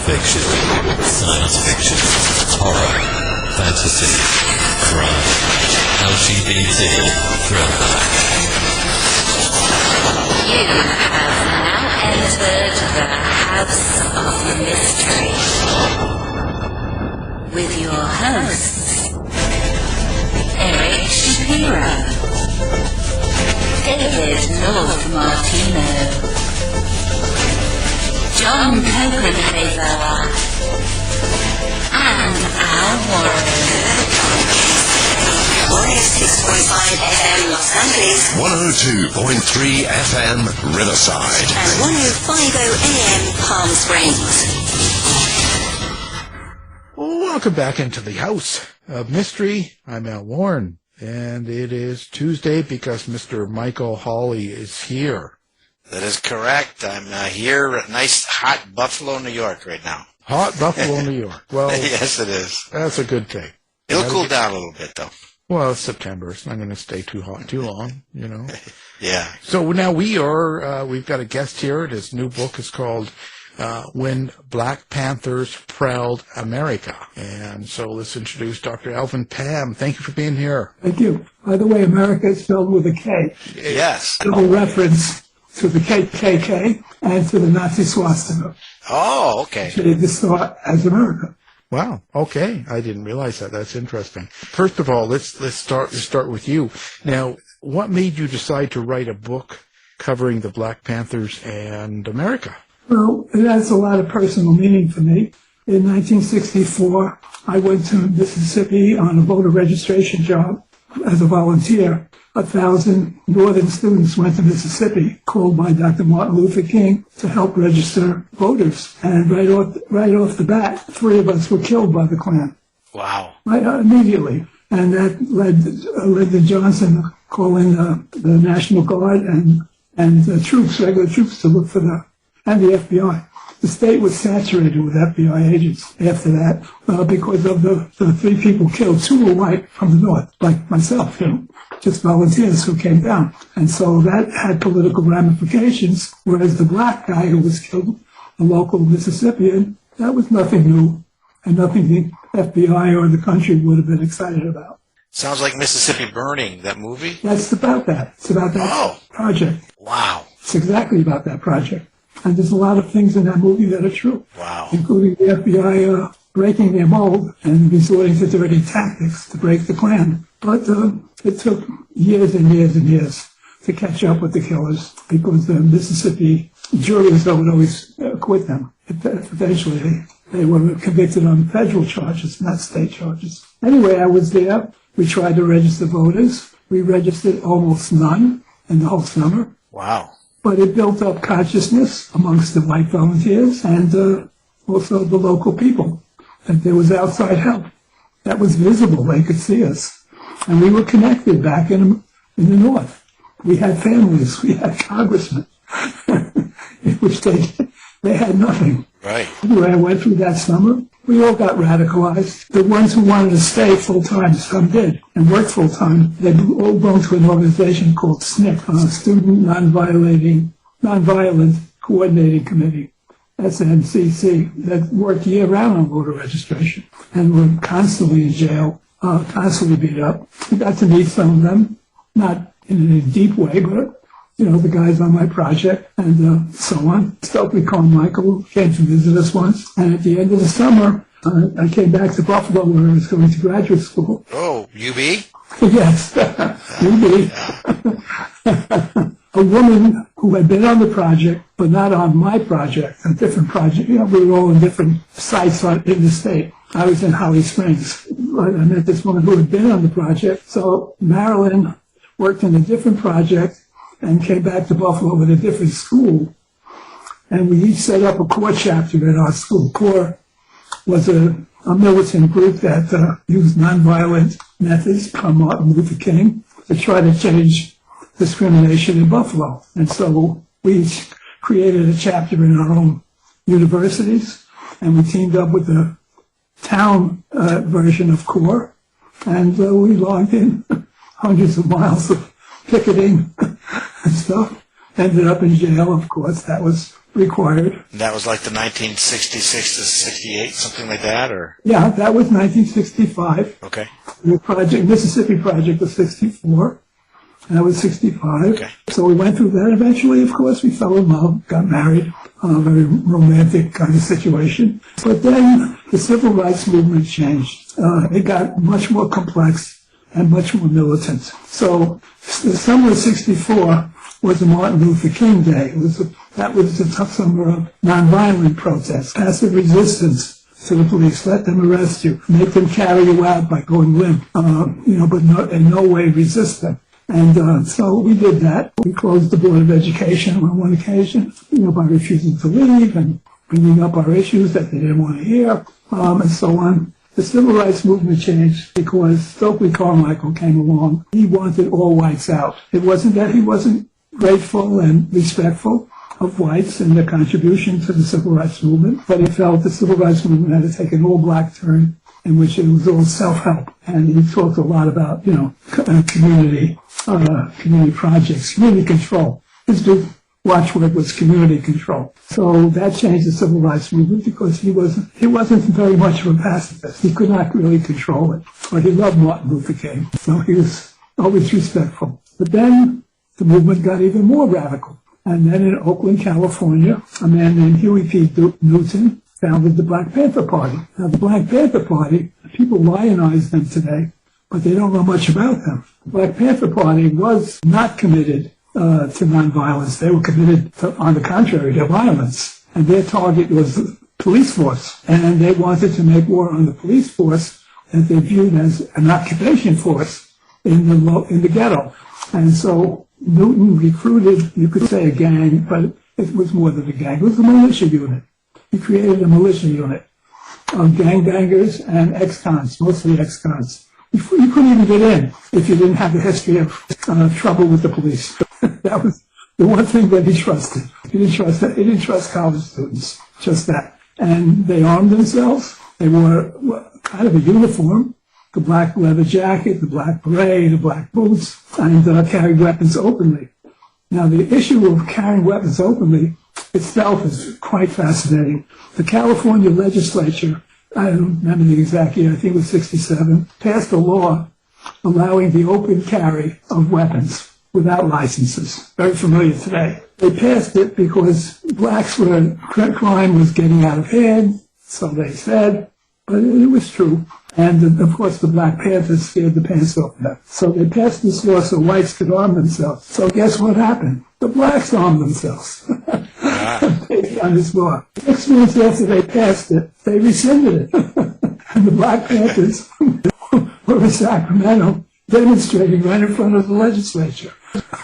fiction, science fiction, horror, fantasy, crime, LGBT, thriller. You have now entered the House of Mystery with your hosts, Eric Shapiro, David North Martino, John Copenhaver, and Al Warren. 106.5 FM Los Angeles, 102.3 FM Riverside, and 105.0 AM Palm Springs. Welcome back into the House of Mystery. I'm Al Warren, and it is Tuesday because Mr. Michael Hawley is here. That is correct. I'm here at nice, hot Buffalo, New York right now. Hot Buffalo, New York. Well, yes, it is. That's a good thing. It'll cool down a little bit, though. Well, it's September. It's not going to stay too hot too long, you know. Yeah. So now we've got a guest here. His new book is called When Black Panthers Prowled Amerika. And so let's introduce Dr. Alvin Pam. Thank you for being here. Thank you. By the way, Amerika is spelled with a K. Yes. Double reference to the KKK and to the Nazi swastika. Oh, okay. They just saw it as Amerika. Wow. Okay. I didn't realize that. That's interesting. First of all, let's start with you. Now, what made you decide to write a book covering the Black Panthers and Amerika? Well, it has a lot of personal meaning for me. In 1964, I went to Mississippi on a voter registration job as a volunteer. 1,000 northern students went to Mississippi, called by Dr. Martin Luther King, to help register voters. And right off the bat, 3 of us were killed by the Klan. Wow. Right, immediately. And that led Lyndon Johnson calling the National Guard and the troops, regular troops, to look for and the FBI. The state was saturated with FBI agents after that because of the 3 people killed. 2 were white from the north, like myself, just volunteers who came down. And so that had political ramifications, whereas the black guy who was killed, a local Mississippian, that was nothing new and nothing the FBI or the country would have been excited about. Sounds like Mississippi Burning, that movie? That's about that. It's about that project. Wow. It's exactly about that project. And there's a lot of things in that movie that are true. Wow. Including the FBI breaking their mold and resorting to dirty tactics to break the Klan. But it took years and years and years to catch up with the killers because the Mississippi juries would always acquit them. Eventually, they were convicted on federal charges, not state charges. Anyway, I was there. We tried to register voters. We registered almost none in the whole summer. Wow. But it built up consciousness amongst the white volunteers and also the local people that there was outside help. That was visible. They could see us. And we were connected back in the North. We had families. We had congressmen, which they had nothing. Right. Anyway, I went through that summer. We all got radicalized. The ones who wanted to stay full-time, some did, and worked full-time, they all belonged to an organization called SNCC, Student Nonviolent Coordinating Committee, SNCC, that worked year-round on voter registration and were constantly in jail, constantly beat up. We got to meet some of them, not in a deep way, but the guys on my project and so on. Stokely Carmichael came to visit us once, and at the end of the summer, I came back to Buffalo where I was going to graduate school. Oh, UB? Yes, UB. A woman who had been on the project, but not on my project, a different project. We were all in different sites in the state. I was in Holly Springs. I met this woman who had been on the project. So Marilyn worked in a different project and came back to Buffalo with a different school. And we each set up a core chapter in our school. Core was a militant group that used nonviolent methods from Martin Luther King to try to change discrimination in Buffalo. And so we each created a chapter in our own universities, and we teamed up with the town version of CORE, and we logged in hundreds of miles of picketing and stuff. Ended up in jail, of course. That was required. And that was like the 1966 to 68, something like that, or? Yeah, that was 1965. Okay. The project, Mississippi Project, was 64. And that was 65. Okay. So we went through that. Eventually, of course, we fell in love, got married, a very romantic kind of situation. But then the civil rights movement changed. It got much more complex and much more militant. So the summer of 64 was a Martin Luther King Day. That was the tough summer of nonviolent protests, passive resistance to the police. Let them arrest you, make them carry you out by going limp, but in no way resist them. And so we did that. We closed the Board of Education on one occasion, by refusing to leave and bringing up our issues that they didn't want to hear, and so on. The civil rights movement changed because Stokely Carmichael came along. He wanted all whites out. It wasn't that he wasn't grateful and respectful of whites and their contribution to the civil rights movement, but he felt the civil rights movement had to take an all-black turn in which it was all self-help. And he talked a lot about, community projects, community control. His big watchword was community control. So that changed the civil rights movement because he wasn't very much of a pacifist. He could not really control it. But he loved Martin Luther King, so he was always respectful. But then the movement got even more radical. And then in Oakland, California, a man named Huey Newton founded the Black Panther Party. Now, the Black Panther Party, people lionize them today, but they don't know much about them. The Black Panther Party was not committed to nonviolence. They were committed to, on the contrary, to violence. And their target was the police force. And they wanted to make war on the police force that they viewed as an occupation force in the ghetto. And so Newton recruited, you could say a gang, but it was more than a gang. It was a militia unit. He created a militia unit of gangbangers and ex-cons, mostly ex-cons. You couldn't even get in if you didn't have a history of trouble with the police. That was the one thing that he trusted. He didn't trust college students, just that. And they armed themselves. They wore kind of a uniform, the black leather jacket, the black beret, the black boots, and carried weapons openly. Now, the issue of carrying weapons openly itself is quite fascinating. The California legislature, I don't remember the exact year, I think it was 67, passed a law allowing the open carry of weapons without licenses. Very familiar today. They passed it because crime was getting out of hand, so they said, but it was true. And of course the Black Panthers scared the pants off them. So they passed this law so whites could arm themselves. So guess what happened? The blacks armed themselves based on this law. 6 months after they passed it, they rescinded it. And the Black Panthers were in Sacramento demonstrating right in front of the legislature.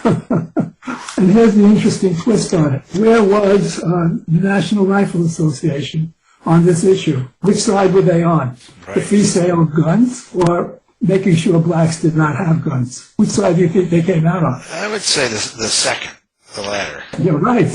And here's the interesting twist on it. Where was the National Rifle Association on this issue? Which side were they on? Right. The free sale of guns or making sure blacks did not have guns? Which side do you think they came out on? I would say the second, the latter. You're right.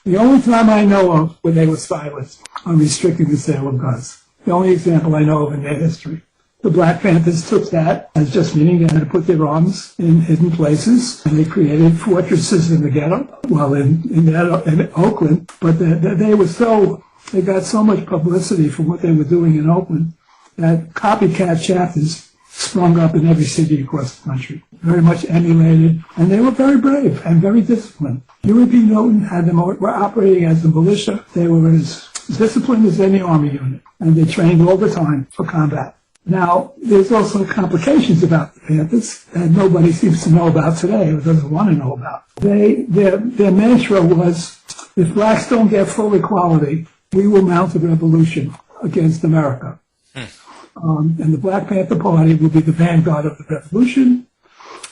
The only time I know of where they were silent on restricting the sale of guns. The only example I know of in their history. The Black Panthers took that as just meaning they had to put their arms in hidden places, and they created fortresses in the ghetto, well, in Oakland, but they got so much publicity for what they were doing in Oakland that copycat chapters sprung up in every city across the country, very much emulated, and they were very brave and very disciplined. Huey Newton had them were operating as a militia. They were as disciplined as any army unit, and they trained all the time for combat. Now, there's also complications about the Panthers that nobody seems to know about today or doesn't want to know about. Their mantra was, if blacks don't get full equality, we will mount a revolution against America. And the Black Panther Party will be the vanguard of the revolution,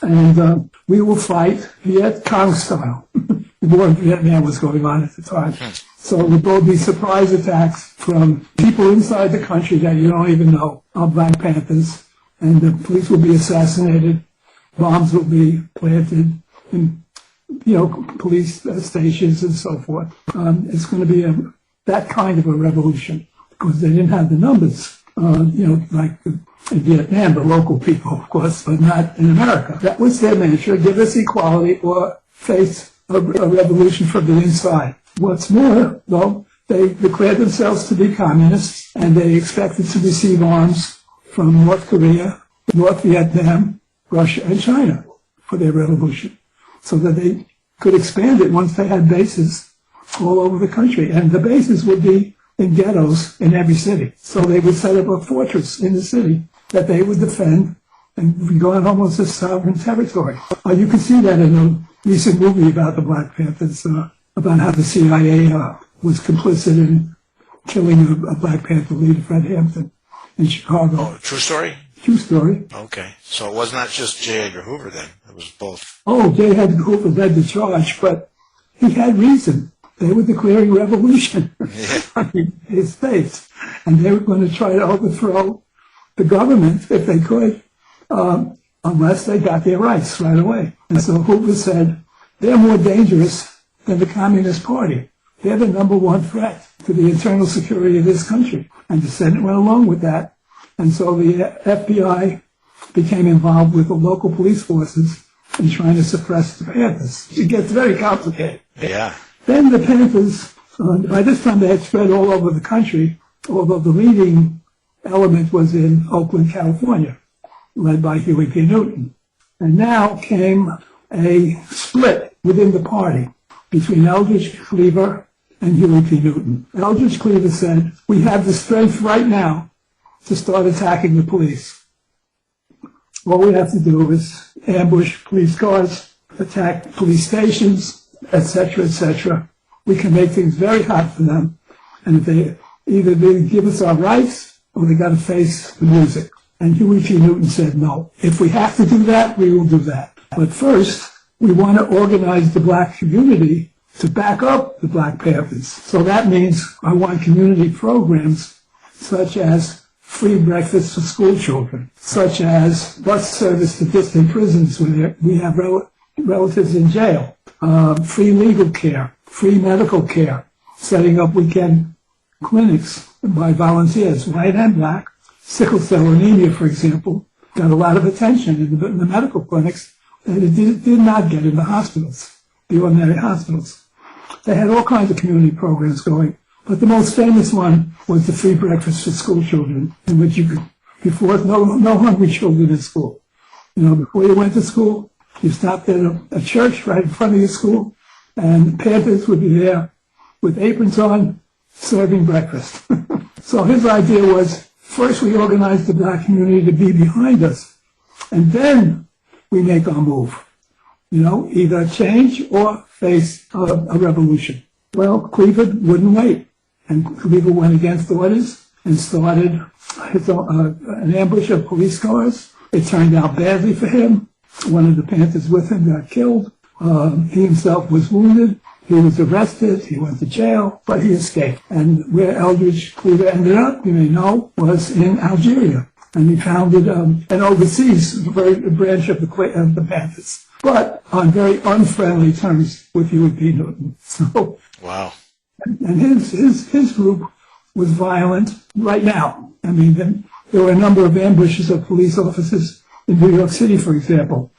and we will fight Viet Cong style. The war in Vietnam was going on at the time. So there will be surprise attacks from people inside the country that you don't even know are Black Panthers, and the police will be assassinated, bombs will be planted in, police stations and so forth. It's going to be that kind of a revolution because they didn't have the numbers, like in Vietnam, the local people, of course, but not in America. That was their mantra: give us equality or face a revolution from the inside. What's more, though, they declared themselves to be communists, and they expected to receive arms from North Korea, North Vietnam, Russia, and China for their revolution, so that they could expand it once they had bases all over the country. And the bases would be in ghettos in every city. So they would set up a fortress in the city that they would defend and be going almost as sovereign territory. You can see that in a recent movie about the Black Panthers, about how the CIA was complicit in killing a Black Panther leader, Fred Hampton, in Chicago. Oh, true story? True story. Okay. So it was not just J. Edgar Hoover then. It was both. Oh, J. Edgar Hoover led the charge, but he had reason. They were declaring revolution in his states, and they were going to try to overthrow the government if they could, unless they got their rights right away. And so Hoover said, they're more dangerous than the Communist Party. They're the number one threat to the internal security of this country. And the Senate went along with that. And so the FBI became involved with the local police forces in trying to suppress the Panthers. It gets very complicated. Yeah. Then the Panthers, by this time they had spread all over the country, although the leading element was in Oakland, California, led by Huey P. Newton. And now came a split within the party between Eldridge, Cleaver, and Huey P. Newton. Eldridge Cleaver said, we have the strength right now to start attacking the police. All we have to do is ambush police cars, attack police stations, etc., etc. We can make things very hot for them. And if they give us our rights, or they got to face the music. And Huey P. Newton said, no, if we have to do that, we will do that. But first, we want to organize the black community to back up the Black Panthers. So that means I want community programs such as free breakfast for school children, such as bus service to distant prisons where we have relatives in jail, free legal care, free medical care, setting up weekend clinics by volunteers, white and black. Sickle cell anemia, for example, got a lot of attention in the medical clinics that it did not get in the hospitals, the ordinary hospitals. They had all kinds of community programs going, but the most famous one was the free breakfast for school children, in which you could, before, no hungry children in school. You know, before you went to school, you stopped at a church right in front of your school, and the Panthers would be there with aprons on, serving breakfast. So his idea was, first we organize the black community to be behind us, and then we make our move. You know, either change or face a revolution. Well, Cleaver wouldn't wait, and Cleaver went against orders and started an ambush of police cars. It turned out badly for him. One of the Panthers with him got killed. He himself was wounded. He was arrested. He went to jail, but he escaped. And where Eldridge Cleaver ended up, you may know, was in Algeria. And he founded an overseas branch of the Panthers, but on very unfriendly terms with Huey P. Newton. So, wow. And his group was violent right now. I mean, there were a number of ambushes of police officers in New York City, for example.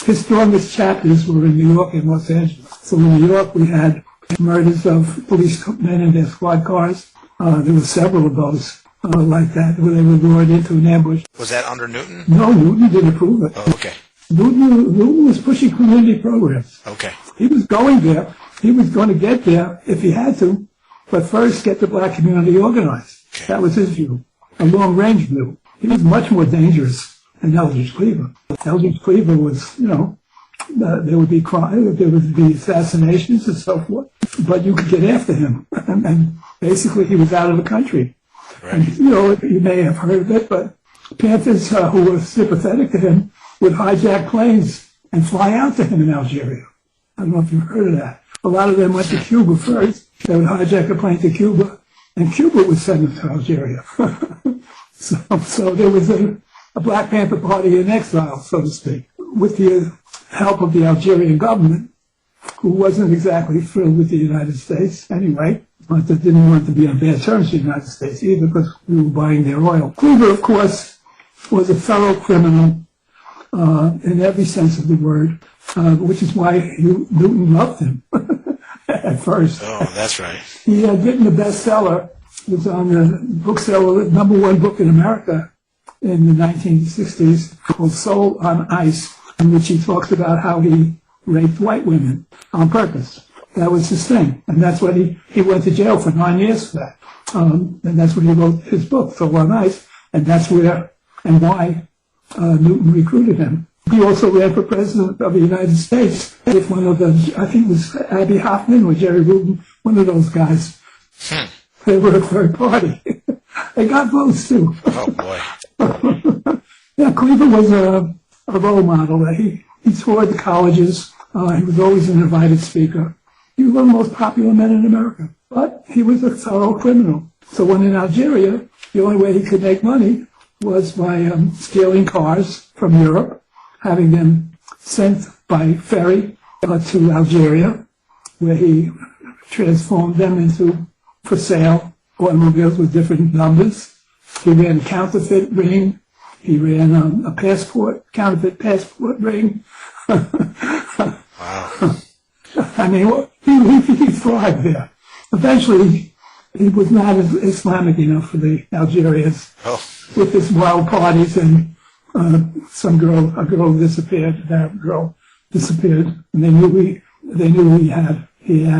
His strongest chapters were in New York and Los Angeles. So in New York, we had murders of policemen in their squad cars. There were several of those like that, where they were lured into an ambush. Was that under Newton? No, Newton didn't approve it. Oh, okay. Newton was pushing community programs. Okay. He was going there. He was going to get there if he had to, but first get the black community organized. Okay. That was his view, a long-range view. He was much more dangerous than Eldridge Cleaver. Eldridge Cleaver was, you know, there would be crime, there would be assassinations and so forth, but you could get after him. And basically he was out of the country. Right. And, you know, you may have heard of it, but Panthers who were sympathetic to him would hijack planes and fly out to him in Algeria. I don't know if you've heard of that. A lot of them went to Cuba first. They would hijack a plane to Cuba, and Cuba would send them to Algeria. So there was a Black Panther Party in exile, so to speak, with the help of the Algerian government, who wasn't exactly thrilled with the United States anyway, but they didn't want to be on bad terms with the United States either, because we were buying their oil. Cleaver, of course, was a fellow criminal in every sense of the word, which is why Newton loved him. at first. Oh, that's right. He had written a bestseller. It was on the bookseller, number one book in America in the 1960s, called Soul on Ice, in which he talks about how he raped white women on purpose. That was his thing. And that's what he went to jail for 9 years for that. And that's when he wrote his book, Soul on Ice. And that's where and why Newton recruited him. He also ran for president of the United States with one of the, I think it was Abby Hoffman or Jerry Rubin, one of those guys. They were a third party. They got votes too. Oh boy. Yeah, Cleaver was a role model. He toured the colleges. He was always an invited speaker. He was one of the most popular men in America. But he was a thorough criminal. So when in Algeria, the only way he could make money was by stealing cars from Europe, having them sent by ferry to Algeria, where he transformed them into for sale automobiles with different numbers. He ran a counterfeit ring. He ran a counterfeit passport ring. Wow. I mean, he thrived there. Eventually, he was not Islamic enough for the Algerians. Oh. With his wild parties and a girl disappeared, an Arab girl disappeared, and they knew he had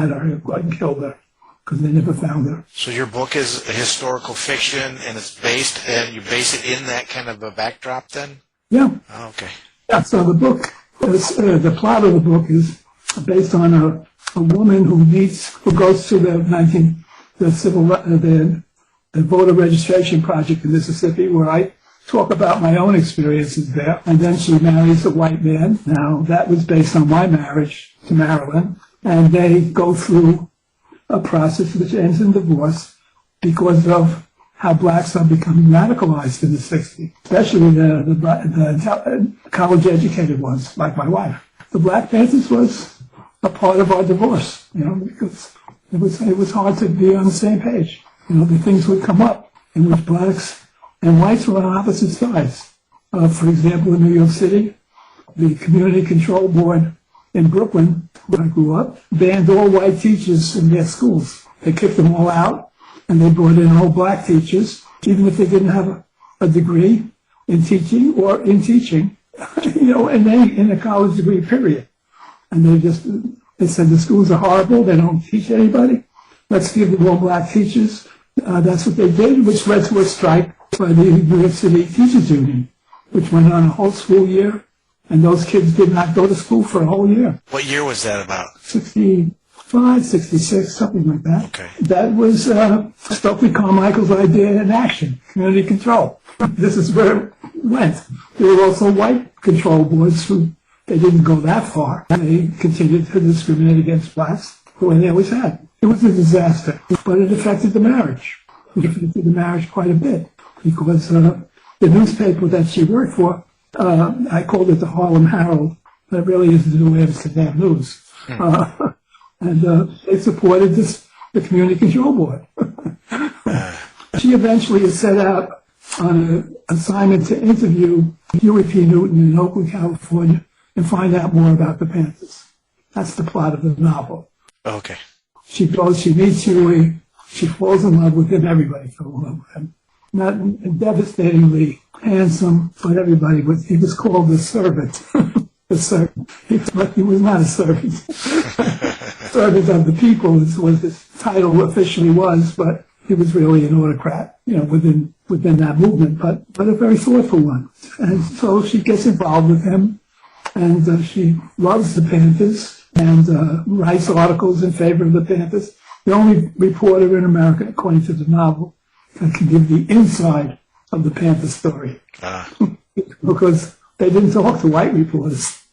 her and killed her because they never found her. So your book is a historical fiction, and you base it in that kind of a backdrop, then? Yeah. Oh, okay. Yeah. So the book, the plot of the book is based on a woman who goes to the voter registration project in Mississippi, where I talk about my own experiences there. And then she marries a white man. Now, that was based on my marriage to Marilyn. And they go through a process which ends in divorce because of how blacks are becoming radicalized in the 60s, especially the college-educated ones, like my wife. The Black Panthers was a part of our divorce, because it was hard to be on the same page. The things would come up in which blacks and whites were on opposite sides. For example, in New York City, the Community Control Board in Brooklyn, where I grew up, banned all white teachers in their schools. They kicked them all out, and they brought in all black teachers, even if they didn't have a degree in teaching or in teaching, and they in a college degree, period. And they said the schools are horrible, they don't teach anybody. Let's give them all black teachers. That's what they did, which led to a strike by the New York City Teachers Union, which went on a whole school year, and those kids did not go to school for a whole year. What year was that about? 65, 66, something like that. Okay. That was Stokely Carmichael's idea in action, community control. This is where it went. There were also white control boards who they didn't go that far. They continued to discriminate against blacks the way they always had. It was a disaster, but it affected the marriage. It affected the marriage quite a bit because the newspaper that she worked for, I called it the Harlem Herald, but it really is the New Amsterdam News. And they supported the Community Control Board. She eventually set out on an assignment to interview Huey P. Newton in Oakland, California, and find out more about the Panthers. That's the plot of the novel. Okay. She goes, she meets Huey, she falls in love with him, everybody fell in love with him. Not devastatingly handsome, but everybody he was called the servant. The servant. He was not a servant. Servant of the people was his title officially was, but he was really an autocrat, within that movement, but a very thoughtful one. And so she gets involved with him, and she loves the Panthers, and writes articles in favor of the Panthers. The only reporter in America, according to the novel, that can give the inside of the Panther story. Because they didn't talk to white reporters.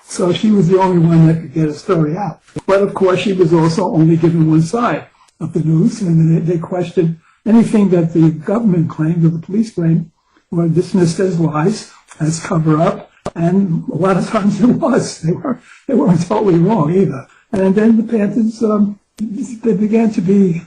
So she was the only one that could get a story out. But of course, she was also only given one side of the news, and they questioned anything that the government claimed or the police claimed were dismissed as lies, as cover-up, and a lot of times it was. They weren't totally wrong either. And then the Panthers, there began to be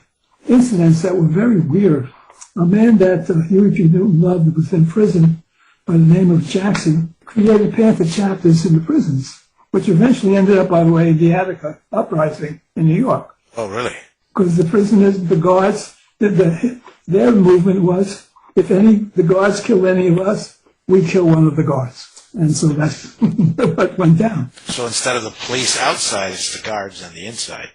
incidents that were very weird. A man that Huey P. Newton loved was in prison by the name of Jackson, created Panther chapters in the prisons. which eventually ended up, by the way, in the Attica uprising in New York. Oh, really? Because the prisoners, the guards, their movement was, if the guards kill any of us, we kill one of the guards. And so that's what went down. So instead of the police outside, it's the guards on the inside.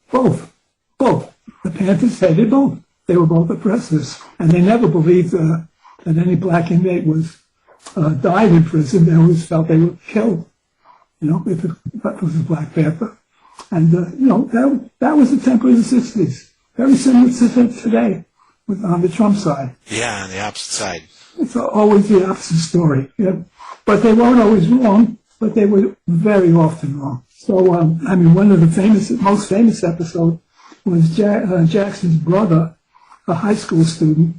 Both. The Panthers hated both. They were both oppressors. And they never believed that any black inmate died in prison. They always felt they were killed, if it was a Black Panther. And, that was the temper of the 60s. Very similar to today on the Trump side. Yeah, on the opposite side. It's always the opposite story. Yeah. But they weren't always wrong, but they were very often wrong. So, one of the most famous episodes was Jackson's brother, a high school student,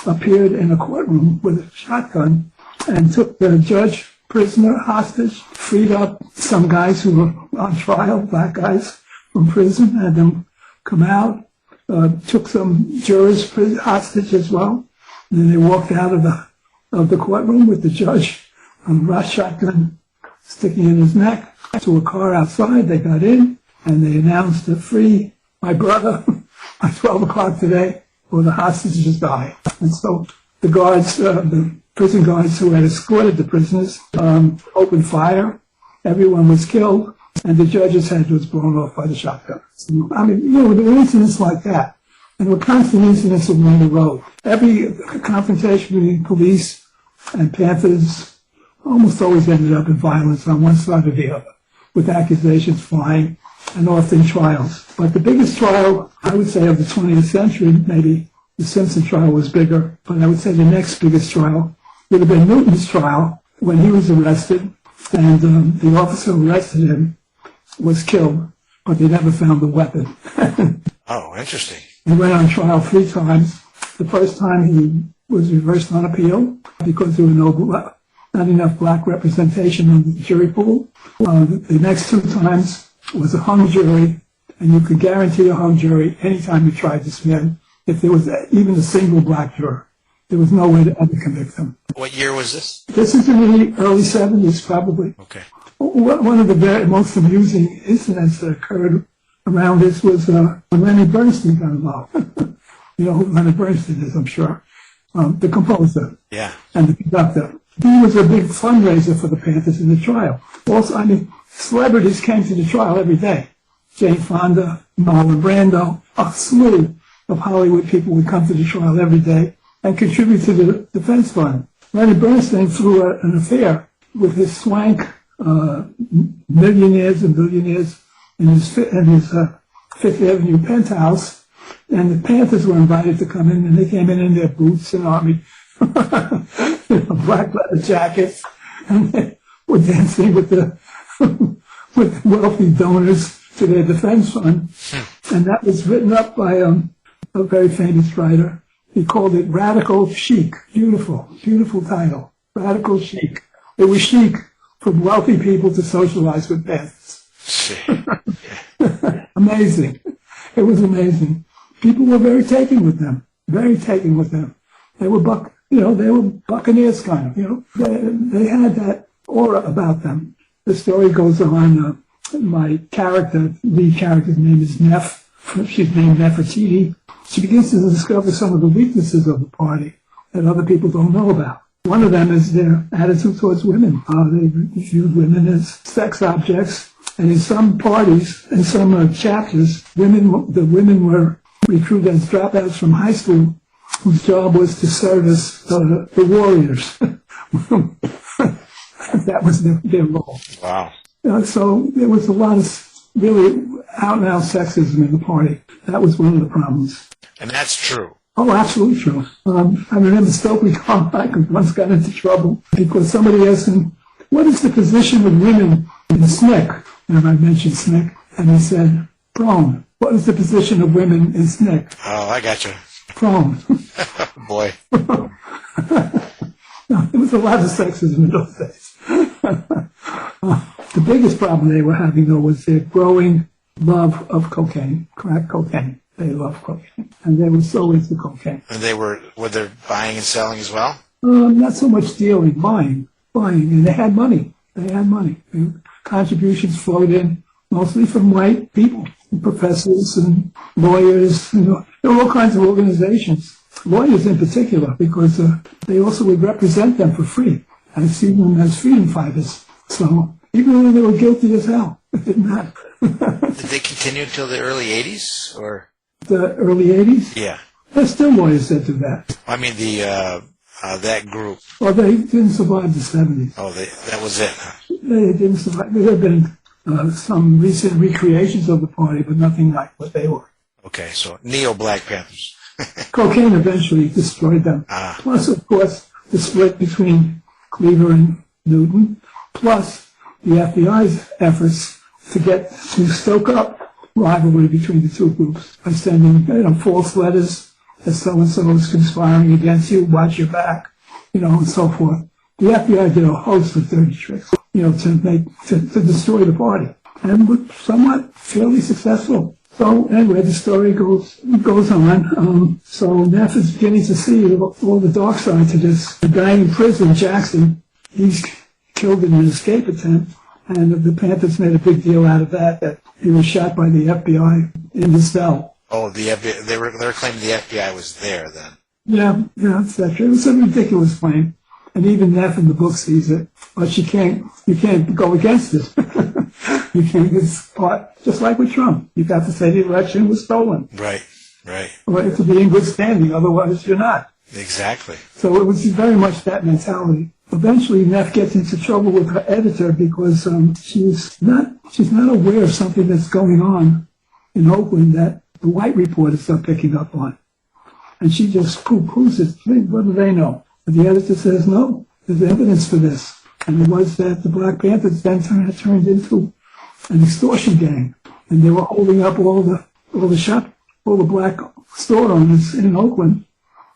appeared in a courtroom with a shotgun and took the judge prisoner hostage, freed up some guys who were on trial, black guys from prison, had them come out, took some jurors hostage as well. And then they walked out of the courtroom with the judge on a shotgun sticking in his neck to a car outside. They got in and they announced to free my brother by 12 o'clock today or the hostages die. And so the guards, the prison guards who had escorted the prisoners, opened fire. Everyone was killed and the judge's head was blown off by the shotgun. So, there were incidents like that. And there were constant incidents along the road. Every confrontation between police and Panthers almost always ended up in violence on one side or the other, with accusations flying and often trials. But the biggest trial, I would say, of the 20th century, maybe the Simpson trial was bigger, but I would say the next biggest trial would have been Newton's trial when he was arrested, and the officer who arrested him was killed, but they never found the weapon. Oh, interesting. He went on trial 3 times. The first time he was reversed on appeal because there were not enough black representation on the jury pool. The next 2 times was a hung jury, and you could guarantee a hung jury anytime you tried this man if there was even a single black juror. There was no way to ever convict them. What year was this? This is in the early 70s, probably. Okay. One of the most amusing incidents that occurred around this was when Lenny Bernstein got involved. You know who Leonard Bernstein is, I'm sure. The composer. Yeah. And the conductor. He was a big fundraiser for the Panthers in the trial. Also, celebrities came to the trial every day. Jane Fonda, Marlon Brando, a slew of Hollywood people would come to the trial every day and contribute to the defense fund. Leonard Bernstein threw an affair with his swank millionaires and billionaires in his Fifth Avenue penthouse, and the Panthers were invited to come in, and they came in their boots and army, black leather jackets, and they were dancing with with wealthy donors to their defense fund. And that was written up by a very famous writer. He called it Radical Chic. Beautiful, beautiful title. Radical Chic. It was chic for wealthy people to socialize with Panthers. Amazing. It was amazing. People were very taken with them. Very taken with them. They were they were buccaneers kind of, They had that aura about them. The story goes on, my lead character's name is Nef. She's named Nefertiti. She begins to discover some of the weaknesses of the party that other people don't know about. One of them is their attitude towards women. They viewed women as sex objects. And in some parties, in some chapters, the women were recruited as dropouts from high school whose job was to service the warriors. That was their role. Wow. So there was a lot of really out-and-out sexism in the party. That was one of the problems. And that's true. Oh, absolutely true. I remember Stokely Carmichael once got into trouble because somebody asked him, what is the position of women in SNCC? And I mentioned SNCC, and he said, prone. What is the position of women in SNCC? Oh, I got you. Prone. Boy. No, there was a lot of sexism in those days. The biggest problem they were having, though, was their growing love of cocaine, crack cocaine. They loved cocaine, and they were so into cocaine. And were they buying and selling as well? Not so much dealing, buying, and they had money. They contributions flowed in mostly from white people, professors and lawyers. There were all kinds of organizations, lawyers in particular, because they also would represent them for free. I see them as freedom fighters. So even though they were guilty as hell, it didn't matter. Did they continue until the early 80s, or? The early 80s? Yeah. There's still lawyers that do that. I mean, that group. Well, they didn't survive the 70s. Oh, that was it, huh? They didn't survive. There have been some recent recreations of the party, but nothing like what they were. Okay, so neo-Black Panthers. Cocaine eventually destroyed them. Plus, of course, the split between Cleaver and Newton, plus the FBI's efforts to stoke up rivalry between the two groups by sending false letters that so-and-so is conspiring against you, watch your back, and so forth. The FBI did a host of dirty tricks, to destroy the party, and were somewhat fairly successful. So anyway, the story goes on. So Neff is beginning to see all the dark side to this. The guy in prison, Jackson, he's killed in an escape attempt, and the Panthers made a big deal out of that he was shot by the FBI in the cell. Oh, the FBI, they were claiming the FBI was there then. Yeah, etc. It was a ridiculous claim, and even Neff in the book sees it. But you can't go against it. You can't. It's just like with Trump. You got to say the election was stolen. Right. Or to be in good standing, otherwise you're not. Exactly. So it was very much that mentality. Eventually, Neff gets into trouble with her editor because she's not aware of something that's going on in Oakland that the white reporters are picking up on, and she just poo-poos it. What do they know? But the editor says no. There's evidence for this, and it was that the Black Panthers then turned into an extortion gang, and they were holding up all the black store owners in Oakland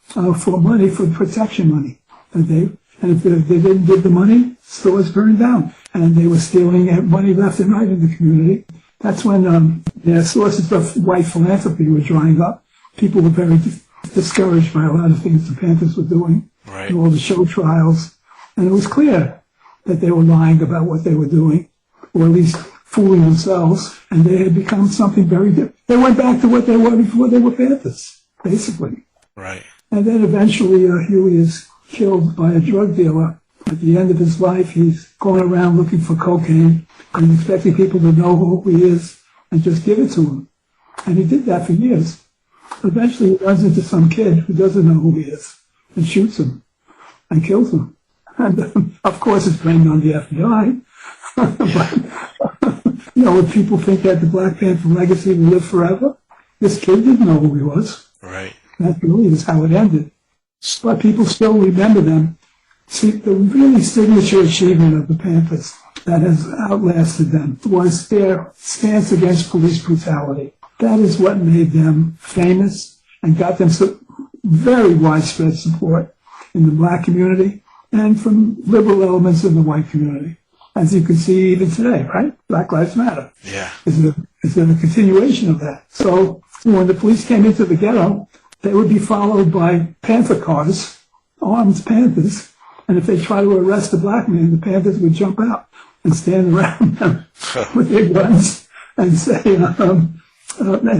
for money, for protection money. And if they didn't give the money, stores burned down, and they were stealing money left and right in the community. That's when their sources of white philanthropy were drying up. People were very discouraged by a lot of things the Panthers were doing, right. All the show trials, and it was clear that they were lying about what they were doing, or at least fooling themselves, and they had become something very different. They went back to what they were before they were Panthers, basically. Right. And then eventually Huey is killed by a drug dealer. At the end of his life, he's going around looking for cocaine and expecting people to know who he is and just give it to him. And he did that for years. Eventually he runs into some kid who doesn't know who he is and shoots him and kills him. And of course it's blamed on the FBI. But, would people think that the Black Panther legacy will live forever? This kid didn't know who he was. Right. That really is how it ended. But people still remember them. See, the really signature achievement of the Panthers that has outlasted them was their stance against police brutality. That is what made them famous and got them some very widespread support in the black community and from liberal elements in the white community. As you can see even today, right? Black Lives Matter. Yeah. Is a continuation of that. So when the police came into the ghetto, they would be followed by Panther cars, armed Panthers, and if they try to arrest a black man, the Panthers would jump out and stand around them with their guns and say, and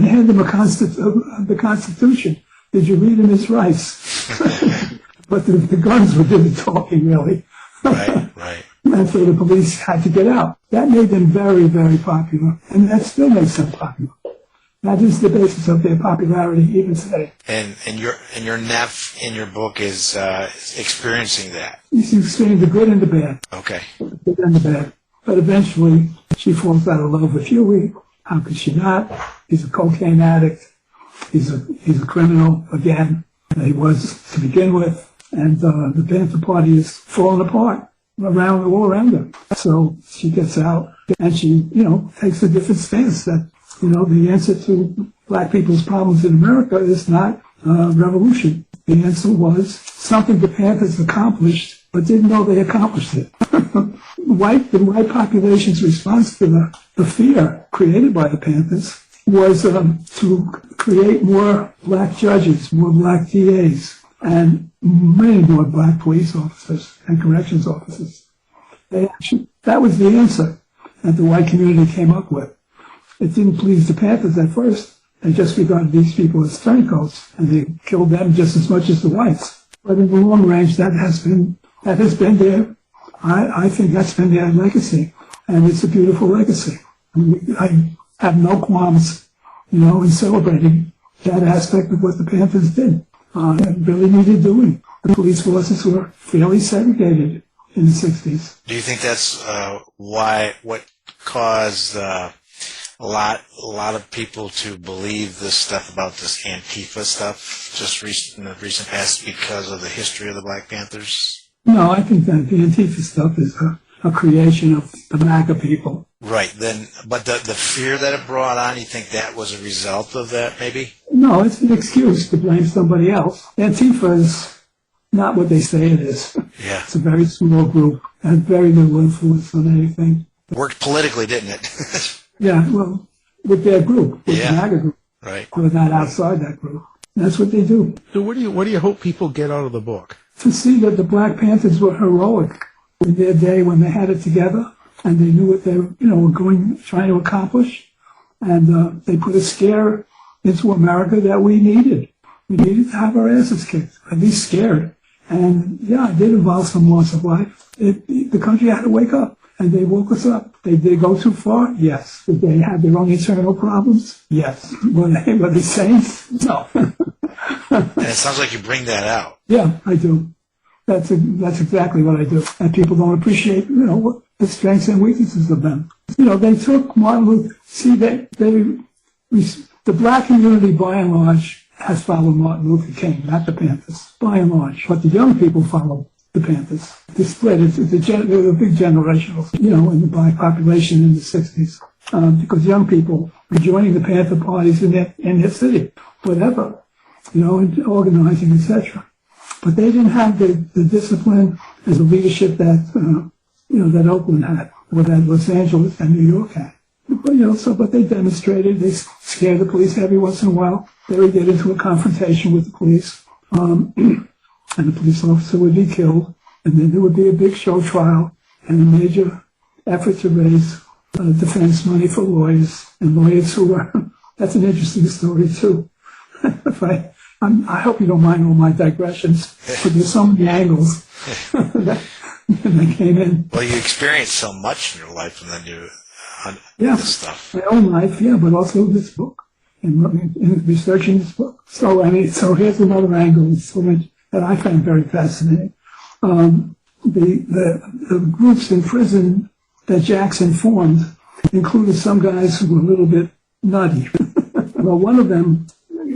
hand them the Constitution. Did you read him his rights? But the guns were doing the talking, really. Right. And so the police had to get out. That made them very, very popular, and that still makes them popular. That is the basis of their popularity even today. And your Neff in your book is experiencing that. She's experiencing the good and the bad. Okay. The good and the bad. But eventually, she falls out of love with Huey. How could she not? He's a cocaine addict. He's a criminal again. He was to begin with. And the Panther Party is falling apart all around her. So she gets out and she, takes a different stance that, the answer to black people's problems in America is not revolution. The answer was something the Panthers accomplished, but didn't know they accomplished it. The white population's response to the fear created by the Panthers was to create more black judges, more black DAs, and many more black police officers and corrections officers. That was the answer. that the white community came up with. It didn't please the Panthers at first. They just regarded these people as turncoats, and they killed them just as much as the whites. But in the long range, that has been their, I think that's been their legacy, and it's a beautiful legacy. I have no qualms, in celebrating that aspect of what the Panthers did. It really needed doing. The police forces were fairly segregated in the 60s. Do you think that's what caused a lot of people to believe this stuff about this Antifa stuff in the recent past because of the history of the Black Panthers? No, I think that the Antifa stuff is a creation of the MAGA people. Right. But the fear that it brought on, you think that was a result of that, maybe? No, it's an excuse to blame somebody else. Antifa is not what they say it is. Yeah. It's a very small group, has very little influence on anything. Worked politically, didn't it? Yeah, well, with their group, with the MAGA group. Right. We're not outside that group. That's what they do. So what do you hope people get out of the book? To see that the Black Panthers were heroic in their day when they had it together, and they knew what they were trying to accomplish, and they put a scare into America that we needed. We needed to have our asses kicked, at least scared. And yeah, it did involve some loss of life. The country had to wake up. And they woke us up. Did they go too far? Yes. Did they have their own internal problems? Yes. Were they saints? No. And it sounds like you bring that out. Yeah, I do. That's exactly what I do. And people don't appreciate, what the strengths and weaknesses of them. They took Martin Luther. See, the black community, by and large, has followed Martin Luther King, not the Panthers, by and large. But the young people follow the Panthers. They split. There was a big generational, in the black population in the 60s, because young people were joining the Panther parties in their city, whatever, and organizing, etc. But they didn't have the discipline and the leadership that, that Oakland had, or that Los Angeles and New York had. But they demonstrated, they scared the police every once in a while. They would get into a confrontation with the police. And the police officer would be killed, and then there would be a big show trial and a major effort to raise defense money for lawyers, and lawyers who were, that's an interesting story too. I hope you don't mind all my digressions, but there's so many angles that came in. Well, you experienced so much in your life, and then this stuff. My own life, but also this book, and researching this book. So here's another angle that I find very fascinating. The groups in prison that Jackson formed included some guys who were a little bit nutty. Well, one of them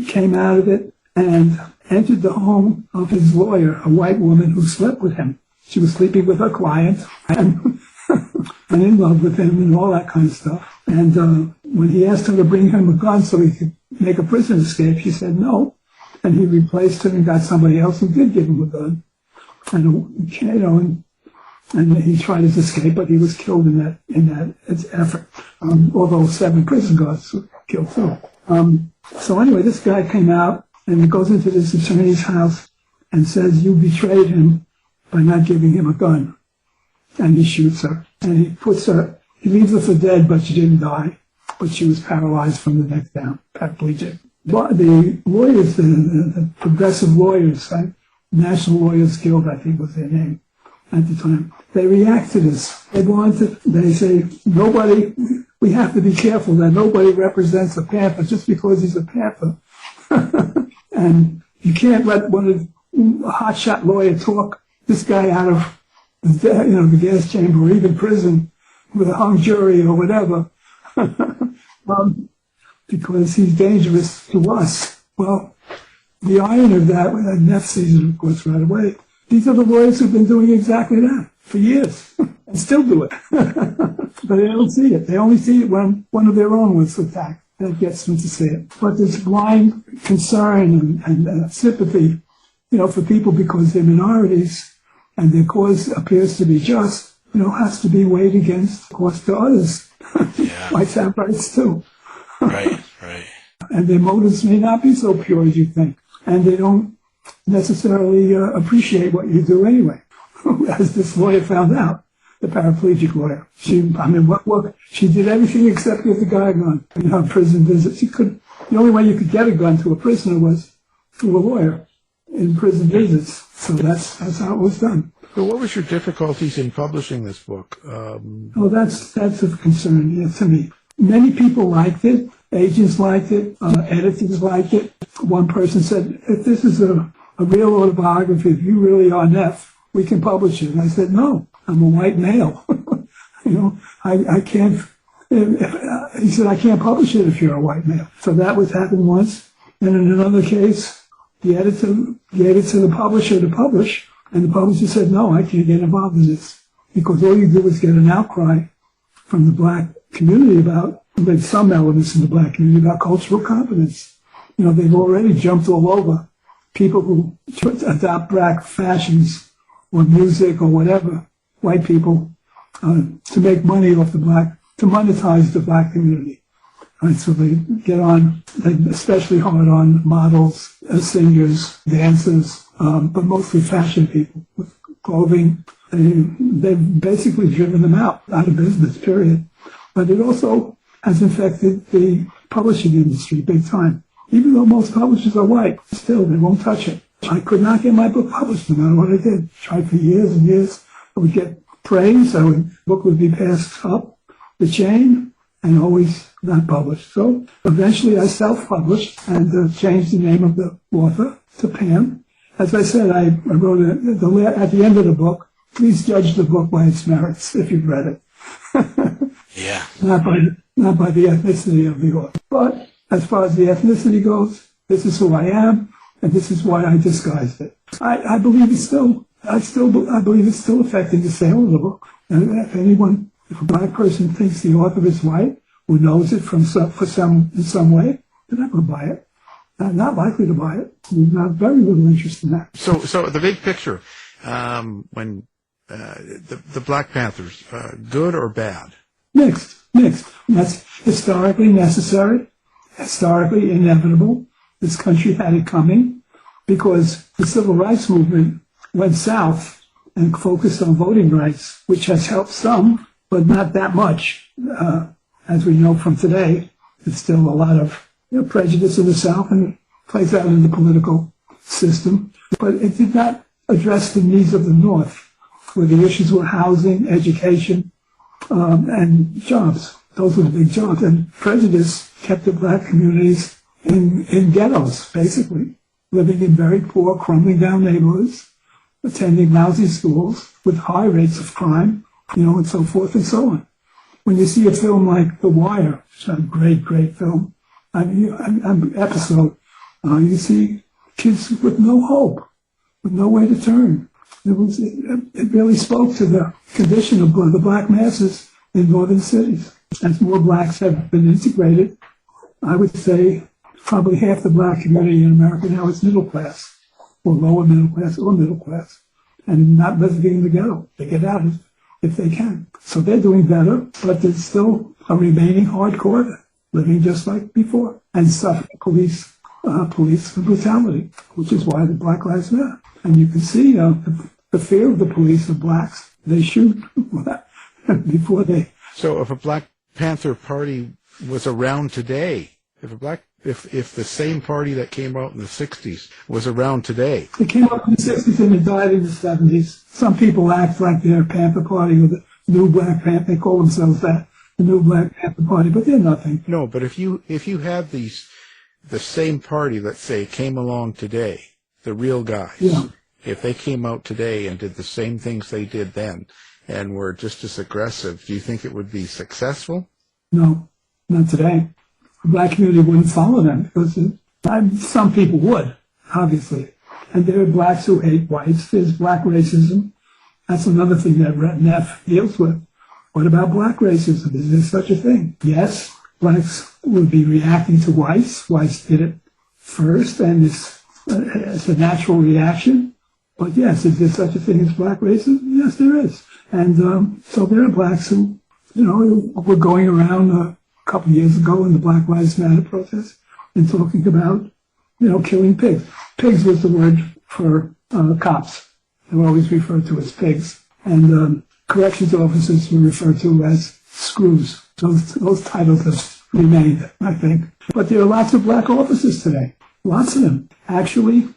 came out of it and entered the home of his lawyer, a white woman who slept with him. She was sleeping with her client and in love with him and all that kind of stuff. And when he asked her to bring him a gun so he could make a prison escape, she said no. And he replaced her and got somebody else who did give him a gun. And he tried his escape, but he was killed in that effort. Although 7 prison guards were killed too. So anyway, this guy came out and he goes into this attorney's house and says, "You betrayed him by not giving him a gun." And he shoots her. And he leaves her for dead, but she didn't die. But she was paralyzed from the neck down, paraplegic. The lawyers, the progressive lawyers, right? National Lawyers Guild, I think was their name at the time. They react to this. They say, we have to be careful that nobody represents a Panther just because he's a Panther. And you can't let a hotshot lawyer talk this guy out of the gas chamber or even prison with a hung jury or whatever. Because he's dangerous to us. Well, the irony of that, Neff sees it, of course, right away. These are the lawyers who've been doing exactly that for years and still do it. But they don't see it. They only see it when one of their own was attacked. That gets them to see it. But this blind concern and sympathy, for people because they're minorities and their cause appears to be just, has to be weighed against the cost to others. Yeah. Whites have rights too. Right. And their motives may not be so pure as you think. And they don't necessarily appreciate what you do anyway, as this lawyer found out. the paraplegic lawyer. She did everything except get the guy a gun. Prison visits. The only way you could get a gun to a prisoner was through a lawyer in prison visits. So that's how it was done. So what was your difficulties in publishing this book? That's of concern to me. Many people liked it. Agents liked it. Editors liked it. One person said, if this is a real autobiography, if you really are Neff, we can publish it. And I said, no, I'm a white male. I can't. He said, I can't publish it if you're a white male. So that was happened once. And in another case, the editor gave it to the publisher to publish. And the publisher said, no, I can't get involved in this. Because all you do is get an outcry from the black community about, there's some elements in the black community about cultural competence. They've already jumped all over people who adopt black fashions or music or whatever, white people, to make money off to monetize the black community. Right, so they get on, especially hard on models, singers, dancers, but mostly fashion people with clothing. They've basically driven them out of business, period. But it also has infected the publishing industry big time. Even though most publishers are white, still they won't touch it. I could not get my book published no matter what I did. Tried for years and years. I would get praise. The book would be passed up the chain and always not published. So eventually I self-published and changed the name of the author to Pam. As I said, I wrote at the end of the book, please judge the book by its merits if you've read it. Yeah. Not by the ethnicity of the author. But as far as the ethnicity goes, this is who I am, and this is why I disguised it. I believe it's still affecting the sale of the book. And if a black person thinks the author is white, who knows it in some way, they're not going to buy it. They're not likely to buy it. There's not very little interest in that. So the big picture, when the Black Panthers, good or bad? Mixed. That's historically necessary, historically inevitable. This country had it coming because the civil rights movement went south and focused on voting rights, which has helped some, but not that much. As we know from today, there's still a lot of prejudice in the South, and it plays out in the political system. But it did not address the needs of the North, where the issues were housing, education, and jobs. Those were the big jobs. And prejudice kept the black communities in ghettos, basically, living in very poor, crumbling down neighborhoods, attending lousy schools with high rates of crime, and so forth and so on. When you see a film like The Wire, which is a great, great film, episode, you see kids with no hope, with no way to turn. It really spoke to the condition of the black masses in northern cities. As more blacks have been integrated, I would say probably half the black community in America now is middle class, or lower middle class, or middle class, and not living in the ghetto. They get out if they can. So they're doing better, but there's still a remaining hardcore living just like before and suffering police brutality, which is why the Black Lives Matter. And you can see the fear of the police of blacks. They shoot before they. So if a Black Panther Party was around today, if the same party that came out in the 60s was around today. It came out in the 60s and it died in the 70s. Some people act like they're Panther Party or the new Black Panther. They call themselves that, the new Black Panther Party, but they're nothing. No, but if you had the same party, let's say, came along today, the real guys, if they came out today and did the same things they did then and were just as aggressive, do you think it would be successful? No, not today. The black community wouldn't follow them because some people would, obviously. And there are blacks who hate whites. There's black racism. That's another thing that Neff deals with. What about black racism? Is there such a thing? Yes, blacks would be reacting to whites. Whites did it first, and it's a natural reaction. But yes, is there such a thing as black racism? Yes, there is. And so there are blacks who, were going around a couple of years ago in the Black Lives Matter protest and talking about, killing pigs. Pigs was the word for cops. They were always referred to as pigs. And corrections officers were referred to as screws. Those titles have remained, I think. But there are lots of black officers today. Lots of them. Actually,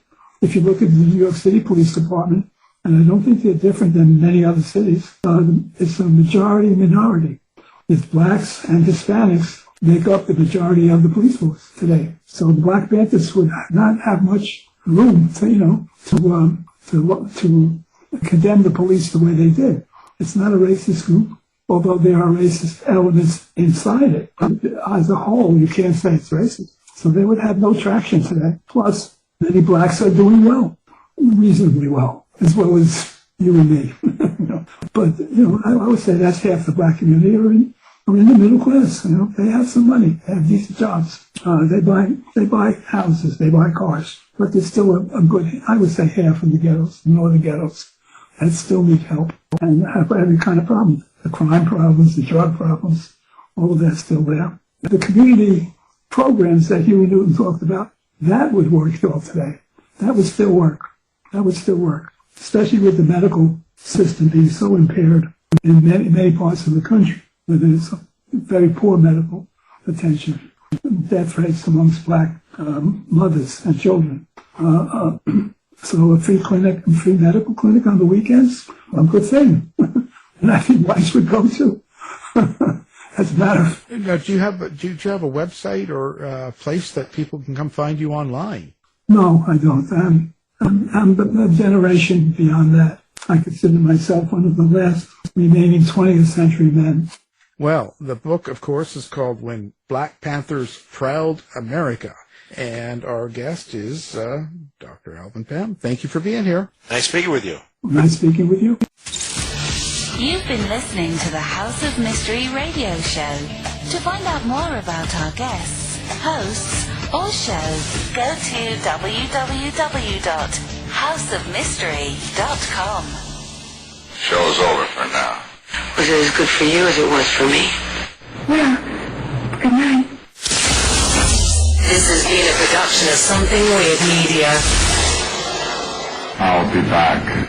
if you look at the New York City Police Department, and I don't think they're different than many other cities, it's a minority. It's blacks and Hispanics make up the majority of the police force today. So the Black Panthers would not have much room to condemn the police the way they did. It's not a racist group, although there are racist elements inside it. As a whole, you can't say it's racist. So they would have no traction today. Plus, many blacks are doing well, reasonably well, as well as you and me. But I would say that's half the black community are in the middle class. They have some money, they have decent jobs. They buy houses, they buy cars. But there's still a good, I would say, half of the ghettos, the northern ghettos, that still need help and have every kind of problem. The crime problems, the drug problems, all of that's still there. The community programs that Huey Newton talked about, that would work still today. That would still work. Especially with the medical system being so impaired in many parts of the country, where there's very poor medical attention, death rates amongst black mothers and children. So a free medical clinic on the weekends, a good thing. And I think whites would go too. As a matter of... Now, do you have a website or a place that people can come find you online? No, I don't. I'm a generation beyond that. I consider myself one of the last remaining 20th century men. Well, the book, of course, is called When Black Panthers Prowled Amerika. And our guest is Dr. Alvin Pam. Thank you for being here. Nice speaking with you. Nice speaking with you. You've been listening to the House of Mystery radio show. To find out more about our guests, hosts, or shows, go to www.houseofmystery.com. Show's over for now. Was it as good for you as it was for me? Yeah. Good night. This has been a production of Something Weird Media. I'll be back.